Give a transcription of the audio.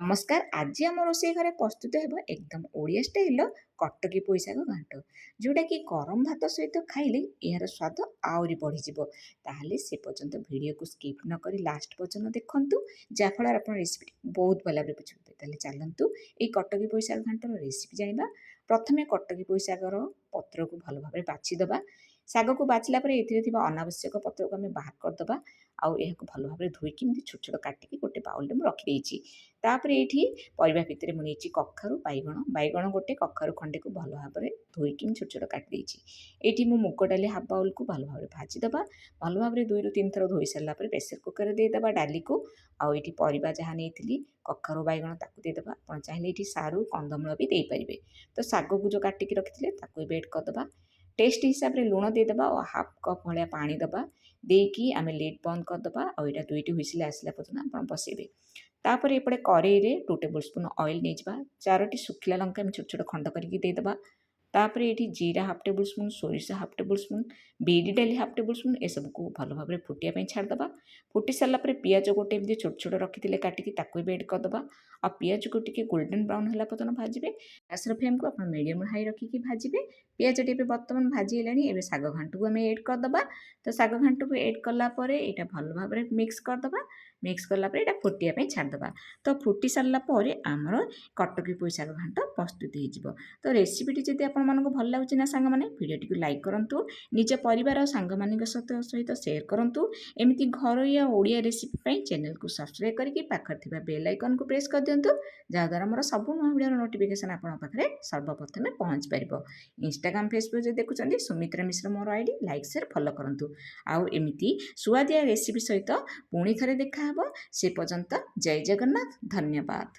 नमस्कार। आज आम रोषेई घरे प्रस्तुत हेब एकदम ओडिया स्टाइल कटकी पोई शाग घांट, जोटा कि गरम भात सहित खाइले यार स्वाद आउरी बढ़ी ताहले से पर्यंत वीडियो को स्किप न करी लास्ट पर्यंत देखंतु, जाफल आप रेसिपी बहुत भल भाव बुझे। ताहले चलतु ये कटकी पोई शाग घांटर रेसिपी जाना। प्रथमे कटकी पोई शागर पत्र को भल भाव बाछीदबा। शाग को बाछिला अनावश्यक पत्र को आम बाहर करदे। आउ यह भल भाव धोईकी छोट छोट काटिकी गोटे बाउल में रखिदेची। तापर ये परिवा भितर मुझे कखारु बैगण बैगण गोटे कखारु खंडे को भल भाव धोईकी छोट छोट काटिदेची। ये मुग डाली हाफ बाउल को भल भाव भाजीदबा। भल भाव 2 ରୁ 3 थर धोई सारा प्रेसर कुकर देदेबा डाली को। आउटी परिवा जहाँ नहीं कखारु बैगण ताकू देदेबा। आप चाहिए ये सारू कंदमूल भी देपारे। तो शाग को जो काटिकी रखिते बेड करदे। टेस्ट हिसाब से लुण देदेबा और हाफ कप भाया पानी दबा। देकी आम लिड बंद करदे और यहाँ 2टी हुइसिल आसला पर्यंत आप बसैबे। तापर एपटे कड़े 2 टेबल स्पून ऑयल नहीं 4टी शुखिला लंका छोट छोट खंड करके देदेबा। तापर ये जीरा हाफ टेबल स्पून, सोरिष हाफ टेबल स्पून, बिरी डाली हाफ टेबल स्पून ए सब को भल भाव फुटिया छाड़दे। फुटी सारा पियाज गोटे एमती छोट छोट रखी काटिकी एड करदे। आ पियाज को टी गोल्डन ब्राउन है पर्यटन भाजपे। गैसर फ्लेम को आप मीडियम हाई रखिकी भाजपे। पियाज टी बर्तमान भाजी है शाग घांट को आम एड करदे। तो शाग घांट को एड कलापर यहाँ भल भाव मिक्स करदे। मिक्स कलापर यहाँ फुटिया छाड़दे। तो फुटी सारापर आमर कटकी पोई शाग घांट प्रस्तुत हो। तो रेसिपीटी जब आपको भल लगे ना सांग मैंने वीडियोटी को लाइक करूँ, निज परिवार और सांग मान सहित सेयार करूँ। एमती घर या ओडिया रेसिपी चैनल को सब्सक्राइब करके पाखर बेल आइकन को प्रेस कर दिंतु, जहाँद्वारा मोर सब नुआ वीडियो नोटिफिकेशन आपन पाखे सर्वप्रथमे पहुँच पार। इंस्टाग्राम फेसबुक जो देखुं सुमित्रा मिश्र मोर आईडी लाइक शेयर फॉलो करूँ। आउ एमती सुआदिया रेसिपी सहित पुणी थे देखा से पर्यंत जय जगन्नाथ। धन्यवाद।